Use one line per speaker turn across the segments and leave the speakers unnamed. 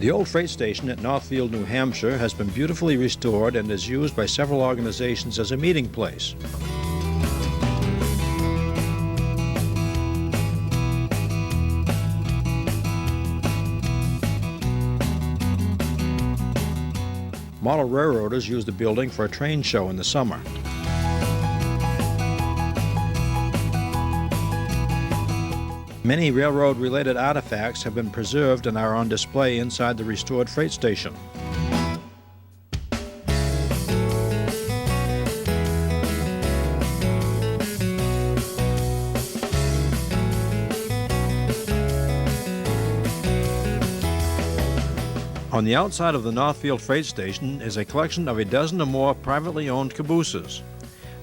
The old freight station at Northfield, New Hampshire has been beautifully restored and is used by several organizations as a meeting place. Model railroaders use the building for a train show in the summer. Many railroad-related artifacts have been preserved and are on display inside the restored freight station. On the outside of the Northfield freight station is a collection of a dozen or more privately owned cabooses.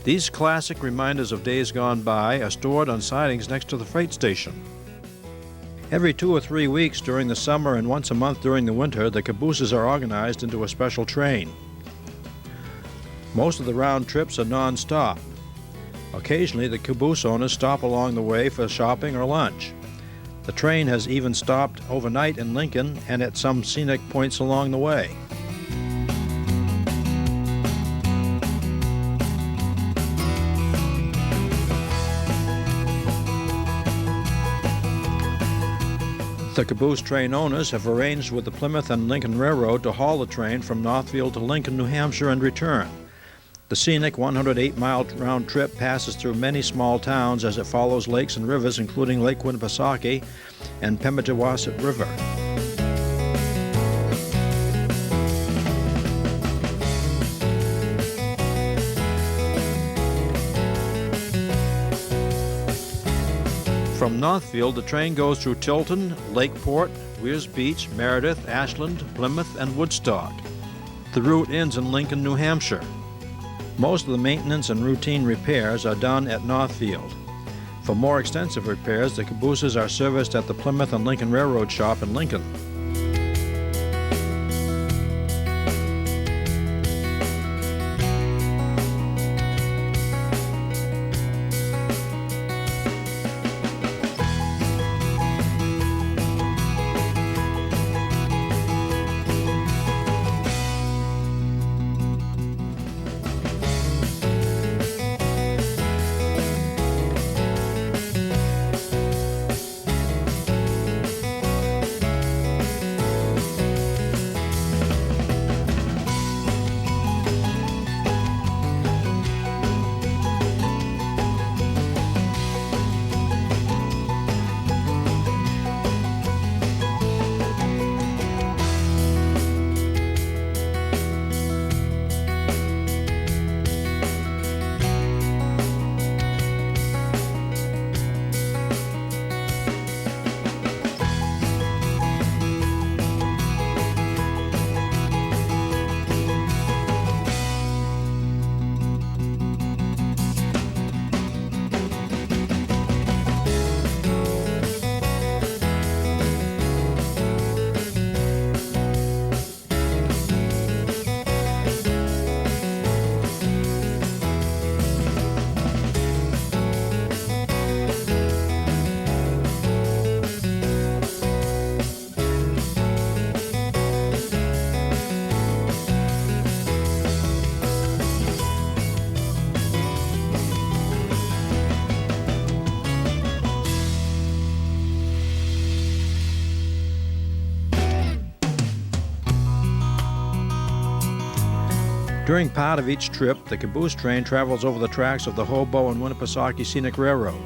These classic reminders of days gone by are stored on sidings next to the freight station. Every 2 or 3 weeks during the summer and once a month during the winter, the cabooses are organized into a special train. Most of the round trips are non-stop. Occasionally, the caboose owners stop along the way for shopping or lunch. The train has even stopped overnight in Lincoln and at some scenic points along the way. The caboose train owners have arranged with the Plymouth and Lincoln Railroad to haul the train from Northfield to Lincoln, New Hampshire and return. The scenic 108-mile round trip passes through many small towns as it follows lakes and rivers, including Lake Winnipesaukee and Pemigewasset River. From Northfield, the train goes through Tilton, Lakeport, Weirs Beach, Meredith, Ashland, Plymouth, and Woodstock. The route ends in Lincoln, New Hampshire. Most of the maintenance and routine repairs are done at Northfield. For more extensive repairs, the cabooses are serviced at the Plymouth and Lincoln Railroad shop in Lincoln. During part of each trip, the caboose train travels over the tracks of the Hobo and Winnipesaukee Scenic Railroad.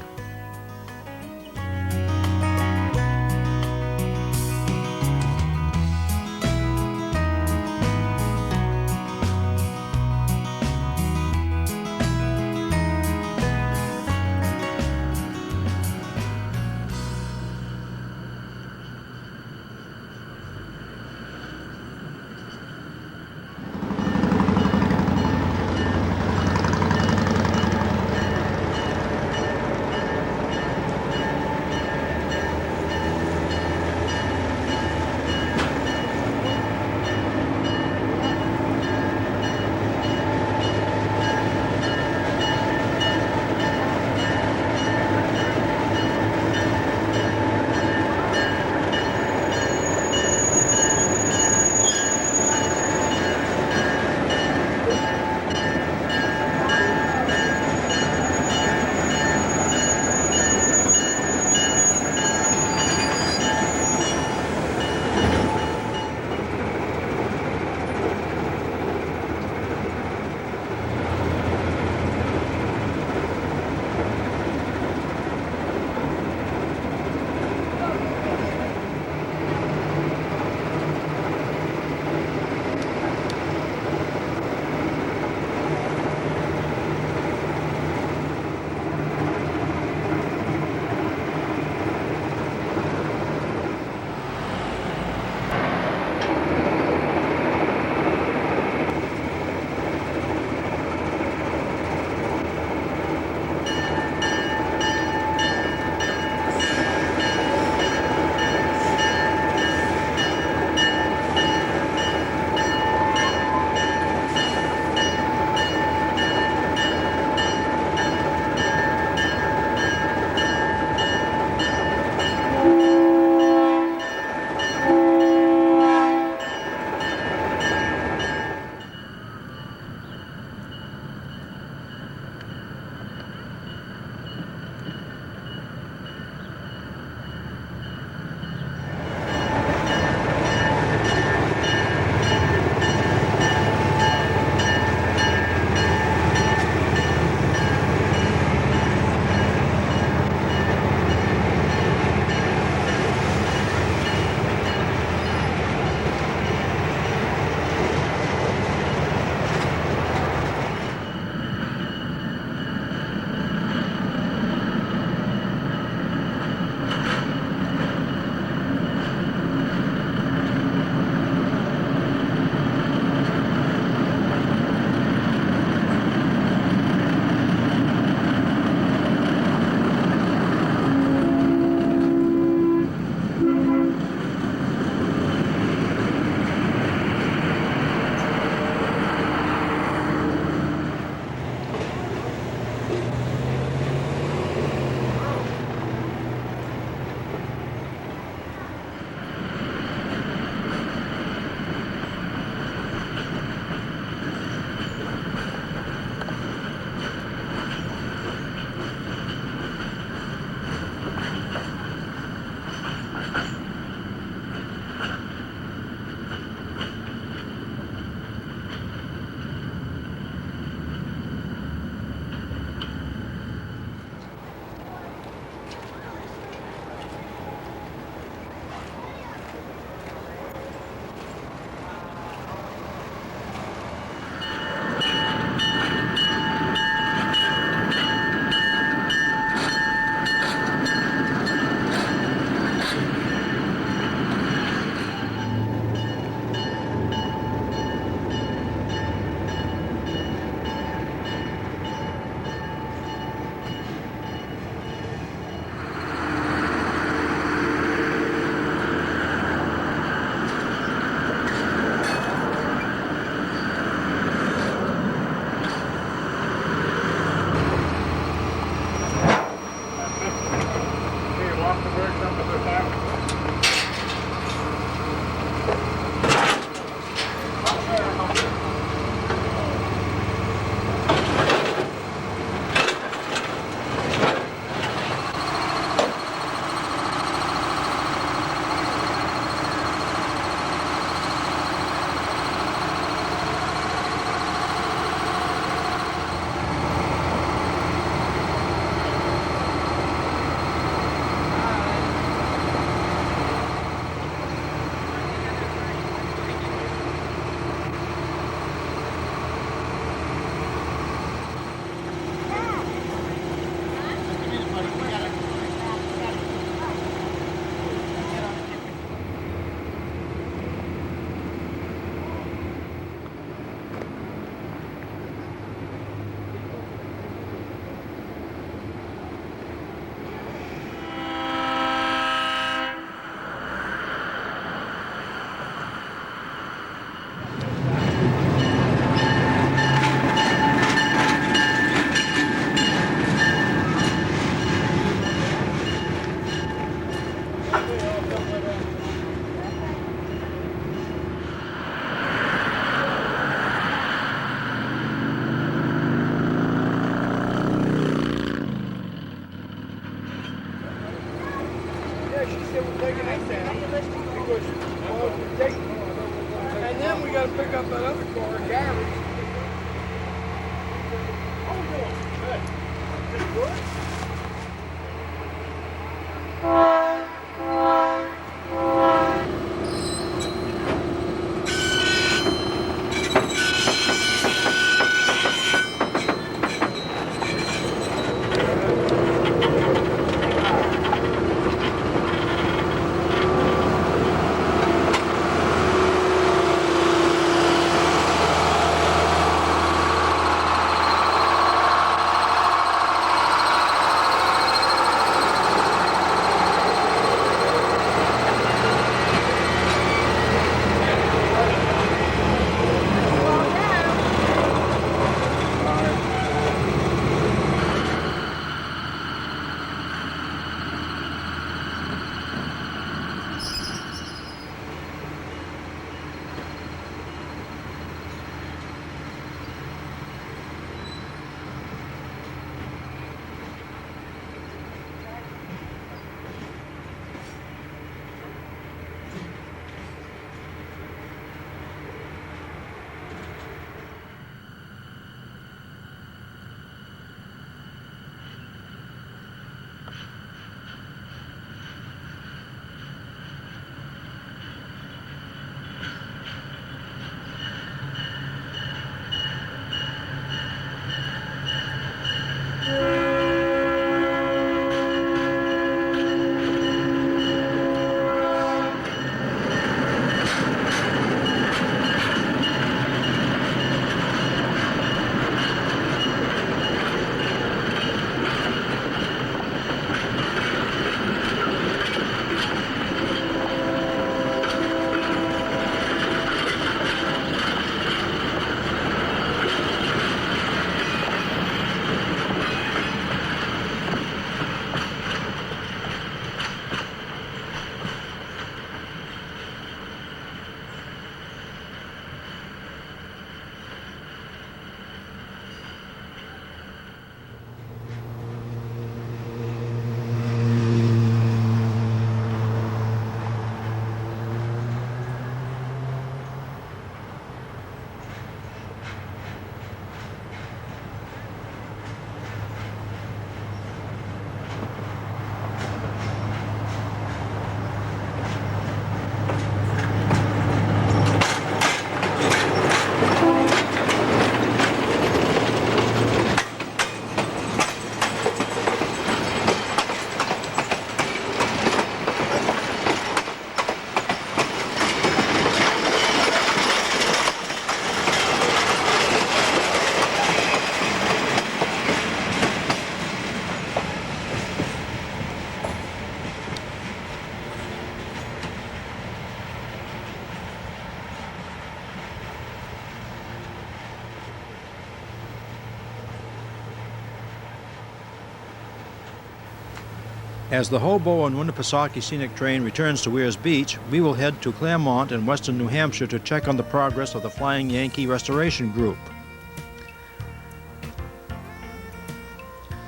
As the Hobo and Winnipesaukee Scenic Train returns to Weirs Beach, we will head to Claremont in western New Hampshire to check on the progress of the Flying Yankee Restoration Group.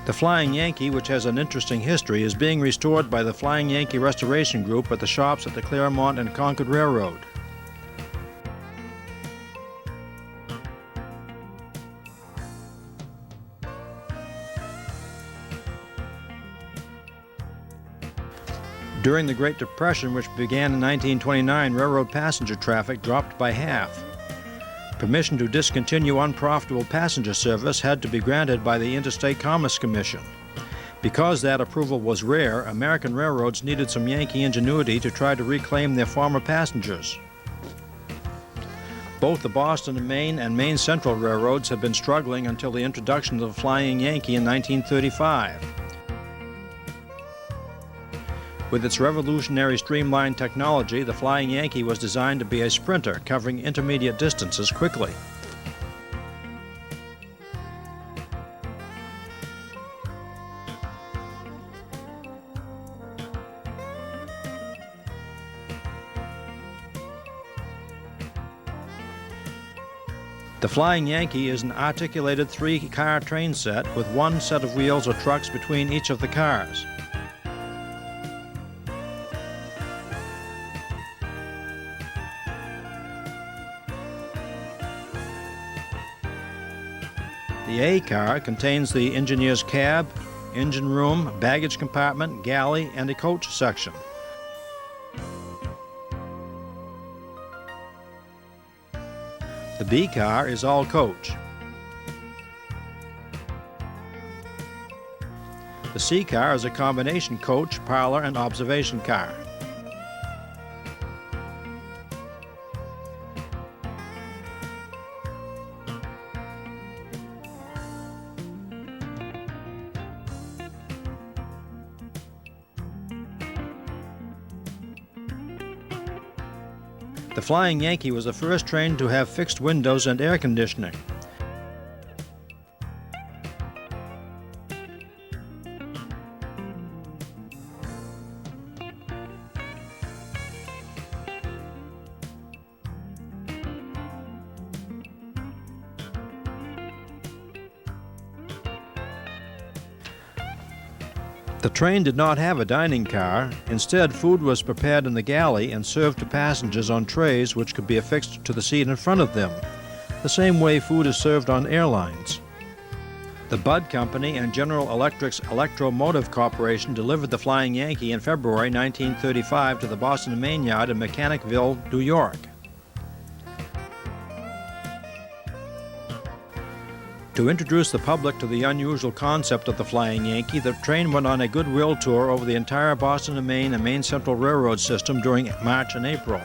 The Flying Yankee, which has an interesting history, is being restored by the Flying Yankee Restoration Group at the shops at the Claremont and Concord Railroad. During the Great Depression, which began in 1929, railroad passenger traffic dropped by half. Permission to discontinue unprofitable passenger service had to be granted by the Interstate Commerce Commission. Because that approval was rare, American railroads needed some Yankee ingenuity to try to reclaim their former passengers. Both the Boston and Maine Central railroads have been struggling until the introduction of the Flying Yankee in 1935. With its revolutionary streamlined technology, the Flying Yankee was designed to be a sprinter, covering intermediate distances quickly. The Flying Yankee is an articulated three-car train set with one set of wheels or trucks between each of the cars. The A car contains the engineer's cab, engine room, baggage compartment, galley, and a coach section. The B car is all coach. The C car is a combination coach, parlor, and observation car. The Flying Yankee was the first train to have fixed windows and air conditioning. The train did not have a dining car. Instead, food was prepared in the galley and served to passengers on trays which could be affixed to the seat in front of them, the same way food is served on airlines. The Budd Company and General Electric's Electromotive Corporation delivered the Flying Yankee in February 1935 to the Boston and Maine Yard in Mechanicville, New York. To introduce the public to the unusual concept of the Flying Yankee, the train went on a goodwill tour over the entire Boston and Maine Central Railroad system during March and April.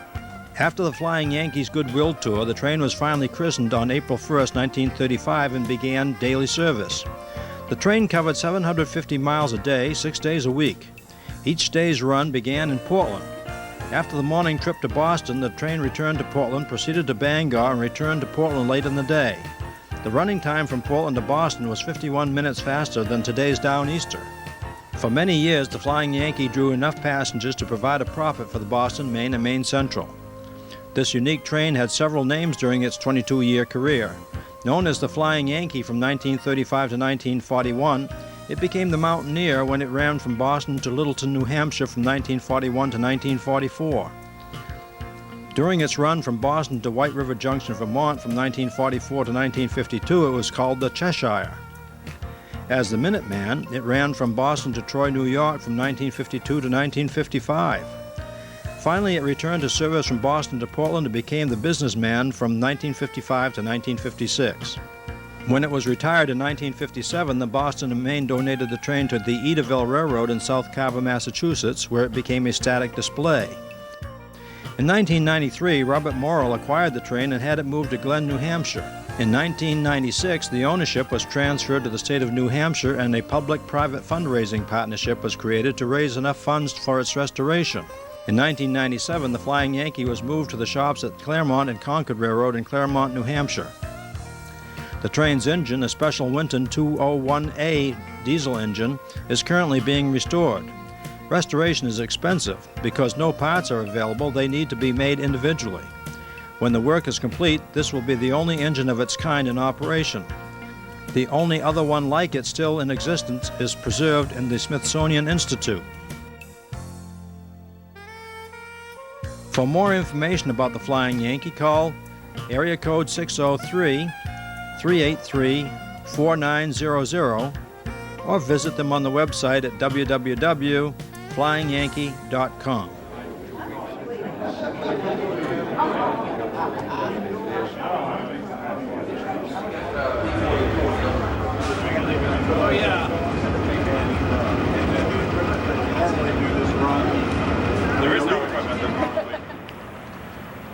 After the Flying Yankee's goodwill tour, the train was finally christened on April 1, 1935, and began daily service. The train covered 750 miles a day, 6 days a week. Each day's run began in Portland. After the morning trip to Boston, the train returned to Portland, proceeded to Bangor, and returned to Portland late in the day. The running time from Portland to Boston was 51 minutes faster than today's Downeaster. For many years, the Flying Yankee drew enough passengers to provide a profit for the Boston, Maine, and Maine Central. This unique train had several names during its 22-year career. Known as the Flying Yankee from 1935 to 1941, it became the Mountaineer when it ran from Boston to Littleton, New Hampshire from 1941 to 1944. During its run from Boston to White River Junction, Vermont from 1944 to 1952, it was called the Cheshire. As the Minuteman, it ran from Boston to Troy, New York from 1952 to 1955. Finally, it returned to service from Boston to Portland and became the Businessman from 1955 to 1956. When it was retired in 1957, the Boston and Maine donated the train to the Edaville Railroad in South Carver, Massachusetts, where it became a static display. In 1993, Robert Morrill acquired the train and had it moved to Glen, New Hampshire. In 1996, the ownership was transferred to the state of New Hampshire and a public-private fundraising partnership was created to raise enough funds for its restoration. In 1997, the Flying Yankee was moved to the shops at Claremont and Concord Railroad in Claremont, New Hampshire. The train's engine, a special Winton 201A diesel engine, is currently being restored. Restoration is expensive. Because no parts are available, they need to be made individually. When the work is complete, this will be the only engine of its kind in operation. The only other one like it still in existence is preserved in the Smithsonian Institute. For more information about the Flying Yankee, call area code 603-383-4900 or visit them on the website at www.flyingyankee.com.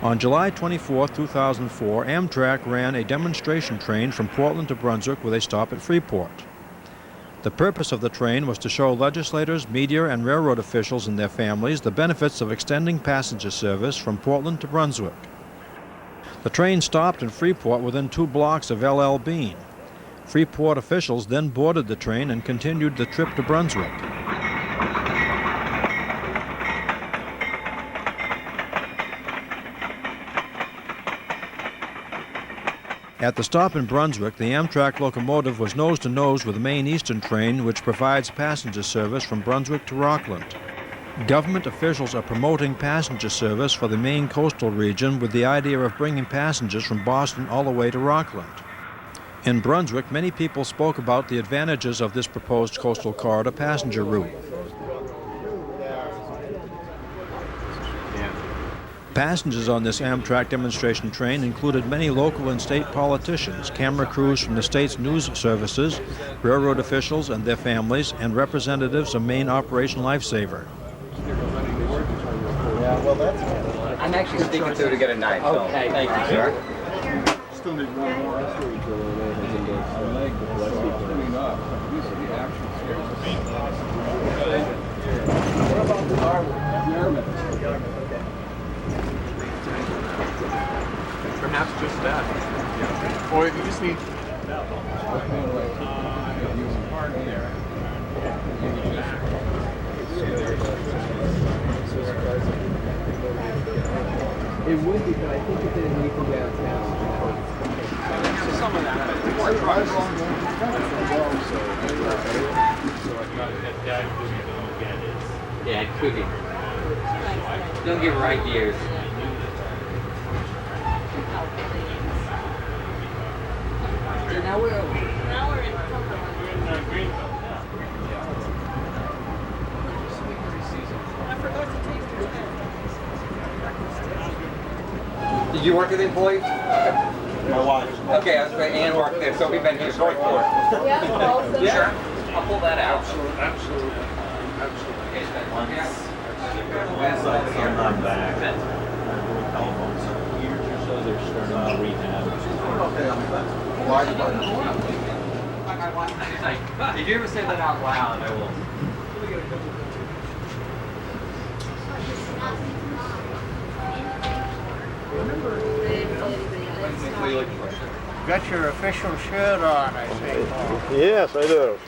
On July 24, 2004, Amtrak ran a demonstration train from Portland to Brunswick with a stop at Freeport. The purpose of the train was to show legislators, media, and railroad officials and their families the benefits of extending passenger service from Portland to Brunswick. The train stopped in Freeport within 2 blocks of L.L. Bean. Freeport officials then boarded the train and continued the trip to Brunswick. At the stop in Brunswick, the Amtrak locomotive was nose-to-nose with the Main Eastern train, which provides passenger service from Brunswick to Rockland. Government officials are promoting passenger service for the Maine coastal region with the idea of bringing passengers from Boston all the way to Rockland. In Brunswick, many people spoke about the advantages of this proposed coastal corridor passenger route. Passengers on this Amtrak demonstration train included many local and state politicians, camera crews from the state's news services, railroad officials and their families, and representatives of Maine Operation Lifesaver.
I'm actually sticking to get a knife. Okay, thank you, sir.
Still need one more. What about the armor?
Perhaps just that. Yeah. Or you just need.
It would be, but I think if there's anything downtown,
Some of that.
Yeah, it could be. Don't give her ideas. Now we're in Cumberland. I forgot to take your pen. Did you work with employees?
My wife.
Okay, I was going to Ann worked there, so we've been here Northfield.
Yeah,
Sure. I'll pull that out.
Absolutely.
I'm not back. Telephones for years or so, they're starting to rehab.
Did you ever say that out loud? I will.
Got your official shirt on, I see.
yes, I do.
Good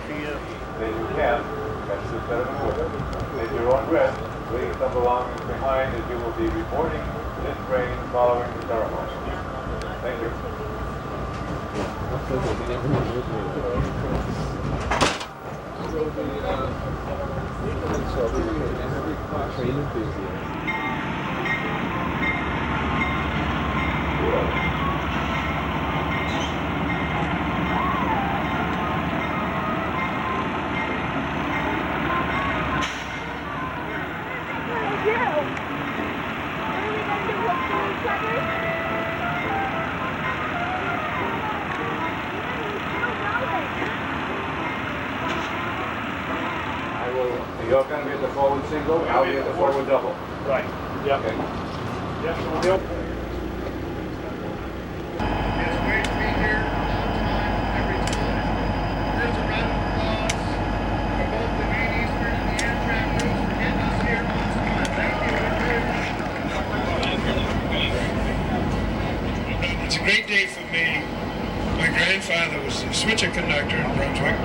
for you.
Then you can, that's the better equipment. Take your own risk, leave some belongings behind as you will be reporting this train following the ceremony. Thank you. You're going to be at the forward single, I'll be at the forward double.
Right. Yeah.
Okay.
Yes, yep.
It's great to be here on time, every time. Here's a round of applause for both the Main Eastern and the Amtrak crews for getting us here on time. Thank you. It's a great day for me. My grandfather was a switcher conductor in Brunswick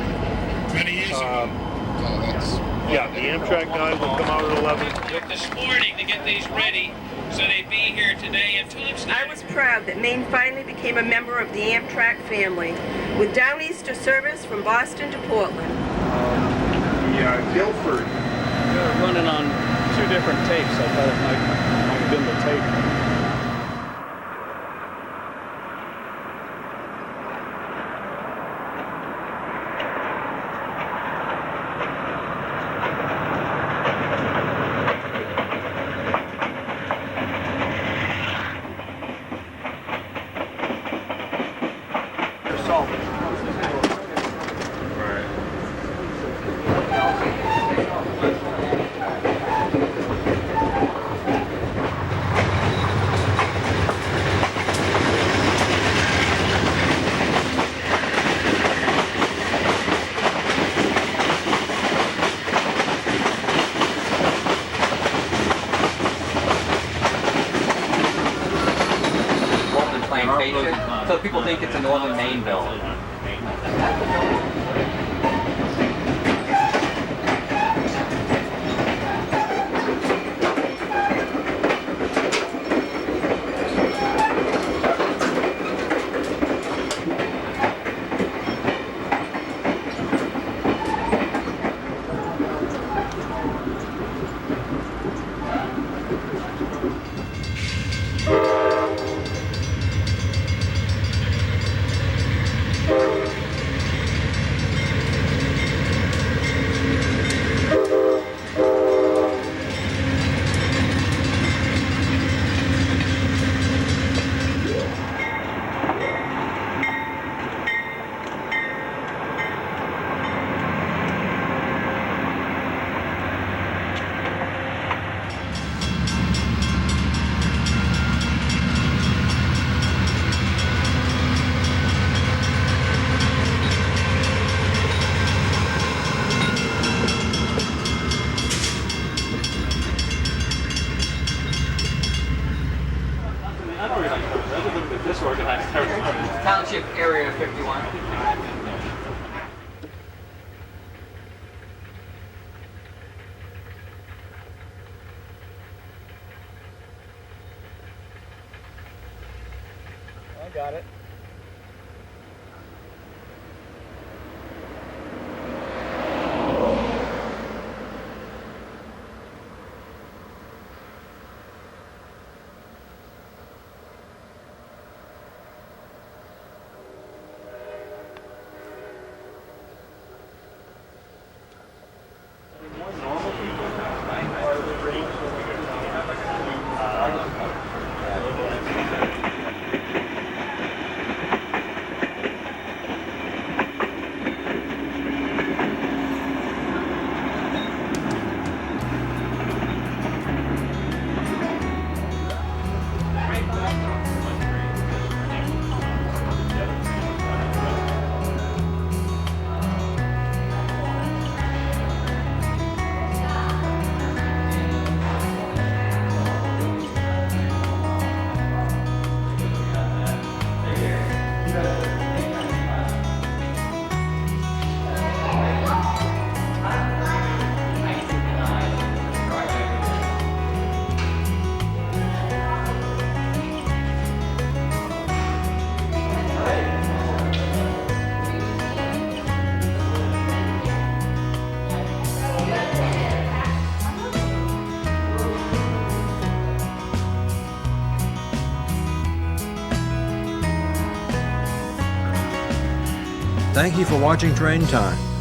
many years ago. Oh, that's
Yeah, the Amtrak guy will come out at 11.
This morning to get these ready so they'd be here today at Tulip's.
I was proud that Maine finally became a member of the Amtrak family, with Downeaster service from Boston to Portland.
Guilford.
They're running on 2 different tapes. I thought it might have been the tape.
So people think it's a Northern Maine bill. Township Area 51.
I got it.
Thank you for watching Train Time.